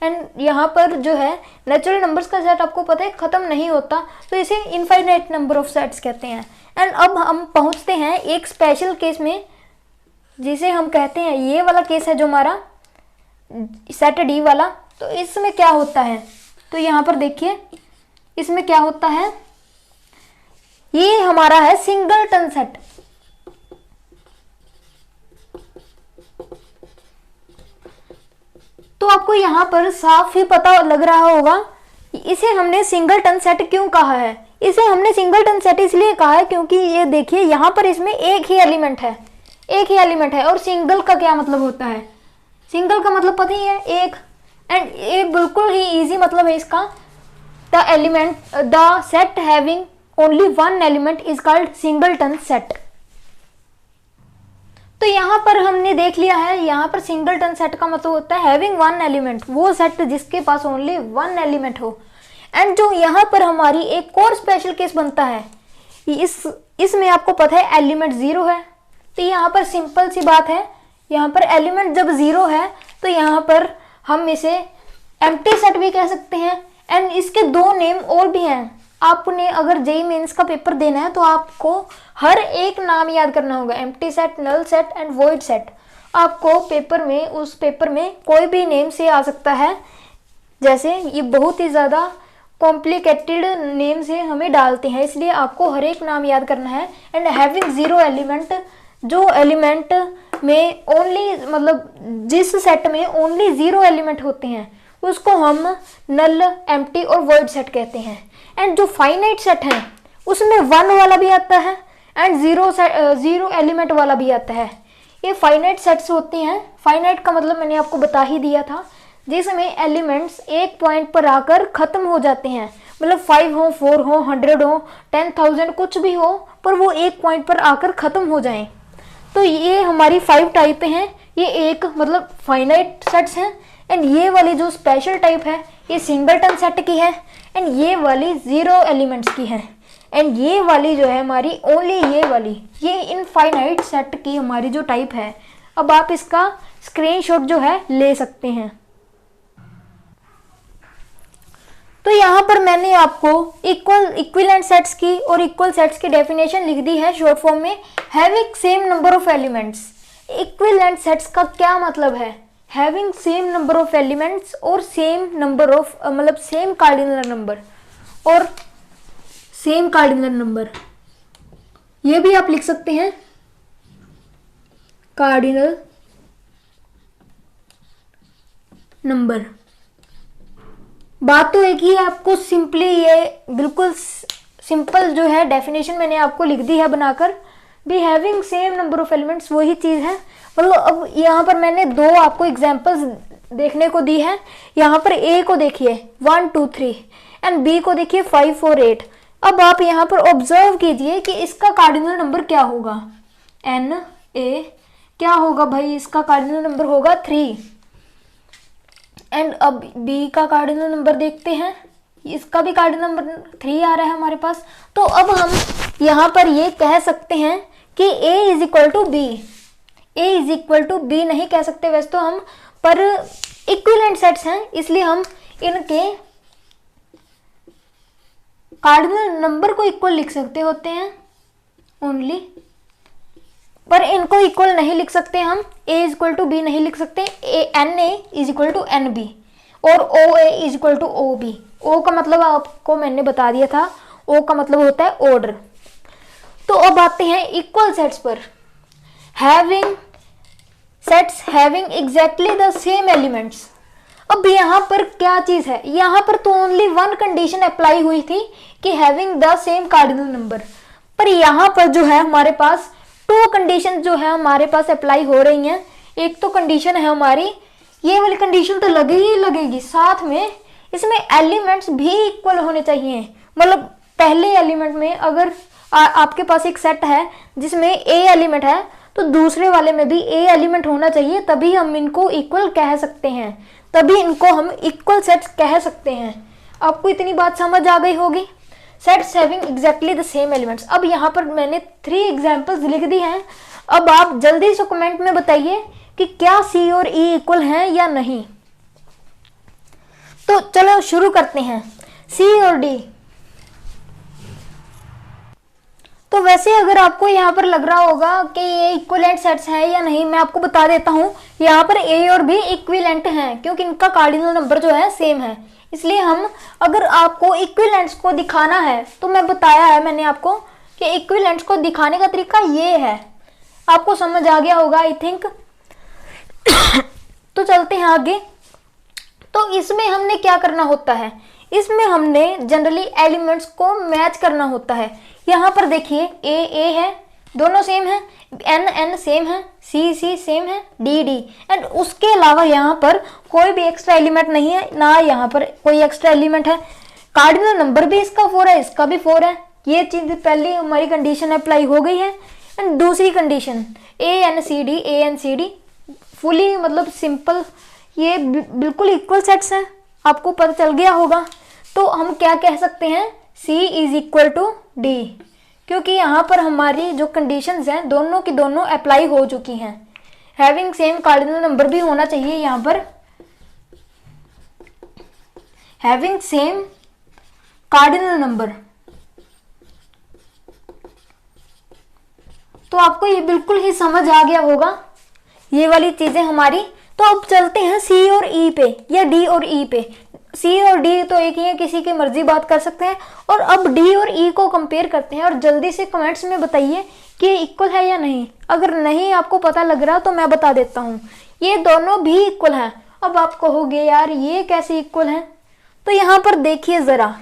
एंड यहाँ पर जो है नेचुरल नंबर्स का सेट आपको पता है खत्म नहीं होता, तो इसे इनफाइनाइट नंबर ऑफ सेट्स कहते हैं। एंड अब हम पहुँचते हैं एक स्पेशल केस में, जिसे हम कहते हैं, ये वाला केस है जो हमारा सेट डी वाला। तो इसमें क्या होता है, तो यहाँ पर देखिए इसमें क्या होता है, ये हमारा है सिंगलटन सेट। तो आपको यहाँ पर साफ ही पता लग रहा होगा इसे हमने सिंगलटन सेट क्यों कहा है। इसे हमने सिंगलटन सेट इसलिए कहा है क्योंकि ये देखिए यहाँ पर इसमें एक ही एलिमेंट है, और सिंगल का क्या मतलब होता है, सिंगल का मतलब पता ही है एक, एंड ये बिल्कुल ही इजी मतलब है इसका, the set having only one element is called singleton set. तो यहाँ पर हमने देख लिया है, यहाँ पर सिंगलटन सेट का मतलब होता है हैविंग वन एलिमेंट, वो सेट जिसके पास ओनली वन एलिमेंट हो। एंड जो यहाँ पर हमारी एक और स्पेशल केस बनता है, इसमें आपको पता है एलिमेंट जीरो है। तो यहाँ पर सिंपल सी बात है, यहाँ पर एलिमेंट जब जीरो है तो यहाँ पर हम इसे एम्प्टी सेट भी कह सकते हैं। एंड इसके दो नेम और भी हैं, आपने अगर जेईई मेंस का पेपर देना है तो आपको हर एक नाम याद करना होगा, empty set, null set and void set. आपको पेपर में, उस पेपर में कोई भी नेम से आ सकता है, जैसे ये बहुत ही ज़्यादा कॉम्प्लिकेटेड नेम से हमें डालते हैं, इसलिए आपको हर एक नाम याद करना है। एंड हैविंग जीरो एलिमेंट, जो एलिमेंट में ओनली मतलब जिस सेट में ओनली जीरो एलिमेंट होते हैं उसको हम नल, एम्प्टी और वॉइड सेट कहते हैं। एंड जो फाइनाइट सेट है उसमें वन वाला भी आता है एंड जीरो एलिमेंट वाला भी आता है। ये फाइनाइट सेट्स होते हैं। फाइनाइट का मतलब मैंने आपको बता ही दिया था, जिसमें एलिमेंट्स एक पॉइंट पर आकर खत्म हो जाते हैं, मतलब 5 हो, 4 हो, 100 हो, 10,000 कुछ भी हो, पर वो एक पॉइंट पर आकर खत्म हो जाएं। तो ये हमारी 5 टाइप हैं, ये एक मतलब फाइनाइट सेट्स हैं। एंड ये वाली जो स्पेशल टाइप है ये सिंगलटन सेट की है, एंड ये वाली जीरो एलिमेंट्स की है। एंड ये वाली जो है हमारी ओनली ये वाली, ये इनफाइनाइट सेट की हमारी जो टाइप है। अब आप इसका स्क्रीनशॉट जो है ले सकते हैं। तो यहाँ पर मैंने आपको इक्विवेलेंट सेट्स की और इक्वल सेट्स की डेफिनेशन लिख दी है शॉर्ट फॉर्म में, having same number of elements. Equivalent sets का क्या मतलब है, having same number of elements और सेम नंबर ऑफ मतलब सेम कार्डिनल नंबर और सेम कार्डिनल नंबर, ये भी आप लिख सकते हैं कार्डिनल नंबर। बात तो एक ही है, आपको सिंपली ये बिल्कुल सिंपल जो है डेफिनेशन मैंने आपको लिख दी है बनाकर, भी having same number of elements वही चीज़ है। मतलब अब यहाँ पर मैंने दो आपको एग्जांपल्स देखने को दी है। यहाँ पर ए को देखिए 1 2 3 एंड बी को देखिए 5 4 8। अब आप यहाँ पर ऑब्जर्व कीजिए कि इसका कार्डिनल नंबर क्या होगा, एन ए क्या होगा भाई, इसका कार्डिनल नंबर होगा 3। एंड अब बी का कार्डिनल नंबर देखते हैं, इसका भी कार्डिनल नंबर 3 आ रहा है हमारे पास। तो अब हम यहाँ पर ये कह सकते हैं कि a is equal to B, a is equal to B नहीं कह सकते वैसे तो हम, पर इक्विवेलेंट सेट्स हैं इसलिए हम इनके कार्डिनल नंबर को इक्वल लिख सकते होते हैं ओनली, पर इनको इक्वल नहीं लिख सकते हम, a is equal to B नहीं लिख सकते, N A is equal to N B और O A is equal to O B. O का मतलब आपको मैंने बता दिया था, ओ का मतलब होता है ऑर्डर। तो अब आते हैं इक्वल सेट्स पर, having sets having exactly the same elements. अब यहाँ पर क्या चीज है, यहाँ पर तो ओनली वन कंडीशन अप्लाई हुई थी कि having the same cardinal number, पर यहाँ पर जो है हमारे पास 2 कंडीशन जो है हमारे पास अप्लाई हो रही हैं। एक तो कंडीशन है हमारी, ये वाली कंडीशन तो लगेगी, साथ में इसमें एलिमेंट्स भी इक्वल होने चाहिए। मतलब पहले एलिमेंट में अगर आपके पास एक सेट है जिसमें ए एलिमेंट है, तो दूसरे वाले में भी ए एलिमेंट होना चाहिए, तभी हम इनको इक्वल कह सकते हैं, तभी इनको हम इक्वल सेट्स कह सकते हैं। आपको इतनी बात समझ आ गई होगी। Sets having exactly the same elements. अब यहाँ पर मैंने 3 एग्जाम्पल्स लिख दी हैं। अब आप जल्दी से कमेंट में बताइए कि क्या सी और ई इक्वल हैं या नहीं। तो चलो शुरू करते हैं। सी और डी। तो वैसे अगर आपको यहाँ पर लग रहा होगा कि ये इक्विवेलेंट सेट्स हैं या नहीं, मैं आपको बता देता हूँ, यहाँ पर ए और बी इक्विवेलेंट हैं क्योंकि इनका कार्डिनल नंबर जो है सेम है। इसलिए हम अगर आपको इक्विवेलेंट्स को दिखाना है तो मैं बताया है मैंने आपको कि इक्विवेलेंट्स को दिखाने का तरीका ये है। आपको समझ आ गया होगा आई थिंक। तो चलते हैं आगे। तो इसमें हमने क्या करना होता है, इसमें हमने जनरली एलिमेंट्स को मैच करना होता है। यहाँ पर देखिए ए है, दोनों सेम है, एन सेम है, सी सेम है, डी एंड उसके अलावा यहाँ पर कोई भी एक्स्ट्रा एलिमेंट नहीं है, ना यहाँ पर कोई एक्स्ट्रा एलिमेंट है। कार्डिनल नंबर भी इसका 4 है, इसका भी 4 है। ये चीज पहली हमारी कंडीशन अप्लाई हो गई है। एंड दूसरी condition A N C D fully मतलब सिंपल, ये बिल्कुल इक्वल सेट्स हैं, आपको पता चल गया होगा। तो हम क्या कह सकते हैं, C is equal to D, क्योंकि यहाँ पर हमारी जो कंडीशंस हैं दोनों की दोनों अप्लाई हो चुकी हैं। हैविंग सेम कार्डिनल नंबर भी होना चाहिए यहाँ पर, हैविंग सेम कार्डिनल नंबर। तो आपको ये बिल्कुल ही समझ आ गया होगा ये वाली चीजें हमारी। तो अब चलते हैं सी और ई पे या डी और ई पे। सी और डी तो एक ही है, किसी की मर्जी बात कर सकते हैं। और अब डी और ई को कंपेयर करते हैं और जल्दी से कमेंट्स में बताइए कि ये इक्वल है या नहीं। अगर नहीं आपको पता लग रहा तो मैं बता देता हूँ, ये दोनों भी इक्वल हैं। अब आप कहोगे यार ये कैसे इक्वल हैं, तो यहाँ पर देखिए ज़रा,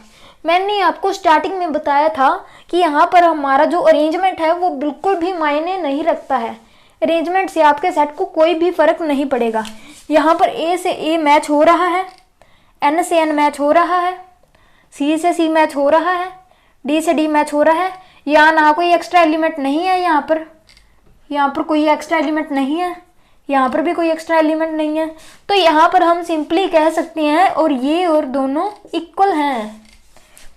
मैंने आपको स्टार्टिंग में बताया था कि यहाँ पर हमारा जो अरेंजमेंट है वो बिल्कुल भी मायने नहीं रखता है। अरेंजमेंट से आपके सेट को कोई भी फर्क नहीं पड़ेगा। यहाँ पर ए से ए मैच हो रहा है, एन से एन मैच हो रहा है, सी से सी मैच हो रहा है, डी से डी मैच हो रहा है। यहाँ ना कोई एक्स्ट्रा एलिमेंट नहीं है, यहाँ पर कोई एक्स्ट्रा एलिमेंट नहीं है, यहाँ पर भी कोई एक्स्ट्रा एलिमेंट नहीं है। तो यहाँ पर हम सिंपली कह सकते हैं और ये और दोनों इक्वल हैं।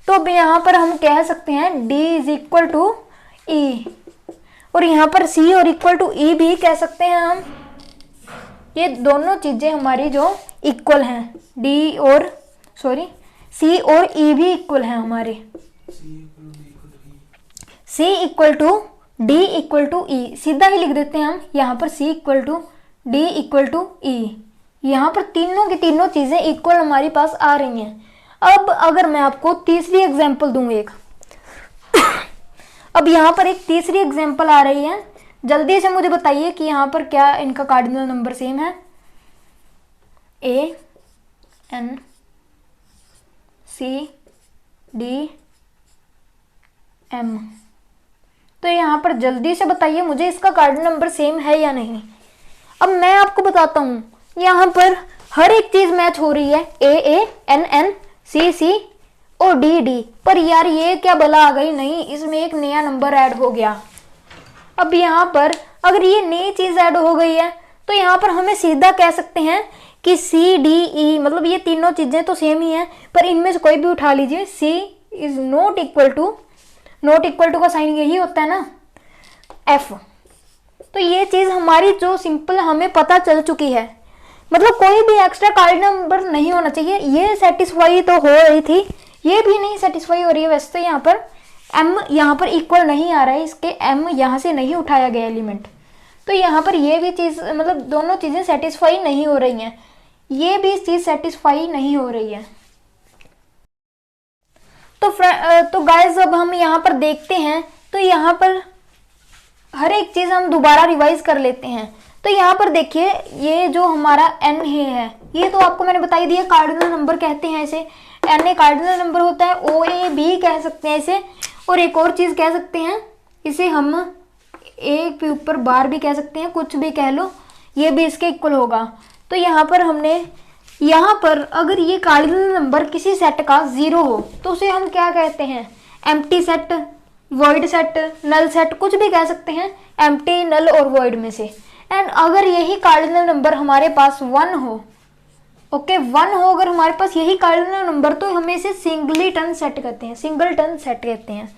तो अब यहाँ पर हम कह सकते हैं डी इज इक्वल टू ई, और यहाँ पर सी और इक्वल टू ई भी कह सकते हैं हम। ये दोनों चीजें हमारी जो इक्वल हैं, सी और ई भी इक्वल हैं हमारे। C equal to D equal to E, सीधा ही लिख देते हैं हम यहाँ पर C equal to D equal to E. यहाँ पर तीनों की तीनों चीजें इक्वल हमारे पास आ रही हैं। अब अगर मैं आपको तीसरी एग्जांपल दूं एक, अब यहाँ पर एक तीसरी एग्जांपल आ रही है, जल्दी से मुझे बताइए कि यहाँ पर क्या इनका कार्डिनल नंबर सेम है। A N C D M, तो यहाँ पर जल्दी से बताइए मुझे इसका कार्डिनल नंबर सेम है या नहीं। अब मैं आपको बताता हूँ, यहाँ पर हर एक चीज मैच हो रही है, ए एन सी और डी। पर यार ये क्या बला आ गई, नहीं इसमें एक नया नंबर ऐड हो गया। अब यहाँ पर अगर ये नई चीज ऐड हो गई है तो यहाँ पर हमें सीधा कह सकते हैं कि सी डी ई, मतलब ये तीनों चीजें तो सेम ही हैं, पर इनमें से कोई भी उठा लीजिए। सी इज नॉट इक्वल टू का साइन यही होता है ना, एफ। तो ये चीज हमारी जो सिंपल हमें पता चल चुकी है, मतलब कोई भी एक्स्ट्रा कार्डिनल नंबर नहीं होना चाहिए। ये सेटिस्फाई तो हो रही थी, ये भी नहीं सेटिस्फाई हो रही है। वैसे तो यहाँ पर एम यहाँ पर इक्वल नहीं आ रहा है, इसके एम यहाँ से नहीं उठाया गया एलिमेंट। तो यहाँ पर ये भी चीज, मतलब दोनों चीजें सेटिस्फाई नहीं हो रही हैं, ये भी चीज सेटिस्फाई नहीं हो रही है। तो गाइस अब हम यहाँ पर देखते हैं, तो यहाँ पर हर एक चीज हम दोबारा रिवाइज कर लेते हैं। तो यहाँ पर देखिए ये जो हमारा एन है, ये तो आपको मैंने बता ही दिया कार्डिनल नंबर कहते हैं इसे। एन ए कार्डिनल नंबर होता है, ओ ए भी कह सकते हैं इसे, और एक और चीज कह सकते हैं इसे हम एक के ऊपर बार भी कह सकते हैं, कुछ भी कह लो, ये भी इसके इक्वल होगा। तो यहाँ पर हमने यहाँ पर अगर ये कार्डिनल नंबर किसी सेट का 0 हो तो उसे हम क्या कहते हैं, empty set, void set, null set, कुछ भी कह सकते हैं, एम्प्टी, नल और वॉइड में से। एंड अगर यही कार्डिनल नंबर हमारे पास 1 हो, ओके 1 हो अगर हमारे पास यही कार्डिनल नंबर, तो हमें इसे सिंगलीटन सेट कहते हैं, सिंगलटन सेट कहते हैं।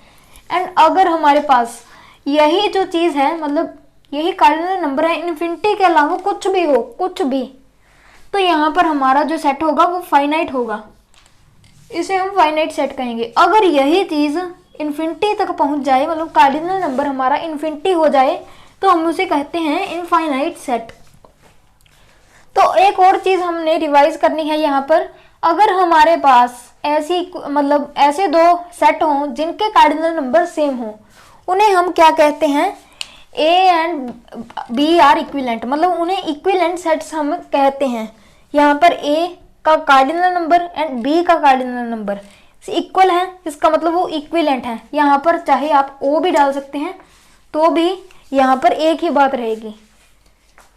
एंड अगर हमारे पास यही जो चीज़ है, मतलब यही कार्डिनल नंबर है, इन्फिनिटी के अलावा कुछ भी हो, कुछ भी, तो यहाँ पर हमारा जो सेट होगा वो फाइनाइट होगा, इसे हम फाइनाइट सेट कहेंगे। अगर यही चीज़ इन्फिनिटी तक पहुँच जाए, मतलब कार्डिनल नंबर हमारा इन्फिनिटी हो जाए, तो हम उसे कहते हैं इनफाइनाइट सेट। तो एक और चीज़ हमने रिवाइज करनी है यहाँ पर, अगर हमारे पास ऐसी मतलब ऐसे दो सेट हों जिनके कार्डिनल नंबर सेम हो, उन्हें हम क्या कहते हैं, A and B are equivalent, मतलब उन्हें इक्विलेंट सेट्स हम कहते हैं। यहाँ पर ए का कार्डिनल नंबर एंड बी का कार्डिनल नंबर इक्वल है, इसका मतलब वो इक्विलेंट है। यहाँ पर चाहे आप ओ भी डाल सकते हैं तो भी यहाँ पर एक ही बात रहेगी।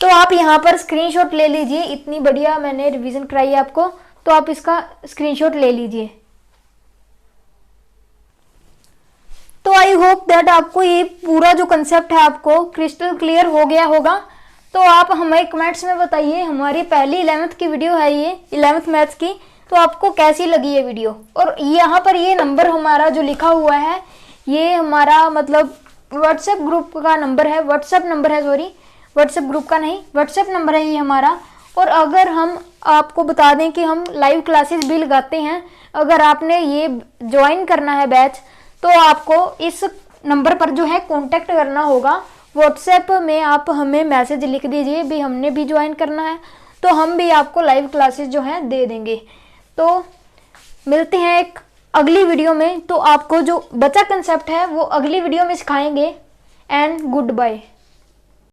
तो आप यहाँ पर स्क्रीनशॉट ले लीजिए, इतनी बढ़िया मैंने रिवीजन कराई है आपको, तो आप इसका स्क्रीनशॉट ले लीजिए। तो आई होप दैट आपको ये पूरा जो कंसेप्ट है आपको क्रिस्टल क्लियर हो गया होगा। तो आप हमें कमेंट्स में बताइए, हमारी पहली 11th की वीडियो है ये, 11th मैथ्स की, तो आपको कैसी लगी ये वीडियो। और यहाँ पर ये नंबर हमारा जो लिखा हुआ है, ये हमारा मतलब व्हाट्सएप ग्रुप का नंबर है, व्हाट्सएप नंबर है, सॉरी व्हाट्सएप ग्रुप का नहीं, व्हाट्सएप नंबर है ये हमारा। और अगर हम आपको बता दें कि हम लाइव क्लासेस भी लगाते हैं, अगर आपने ये ज्वाइन करना है बैच, तो आपको इस नंबर पर जो है कांटेक्ट करना होगा। व्हाट्सएप में आप हमें मैसेज लिख दीजिए भी हमने भी ज्वाइन करना है, तो हम भी आपको लाइव क्लासेस जो हैं दे देंगे। तो मिलते हैं एक अगली वीडियो में, तो आपको जो बचा कंसेप्ट है वो अगली वीडियो में सिखाएंगे। And good bye.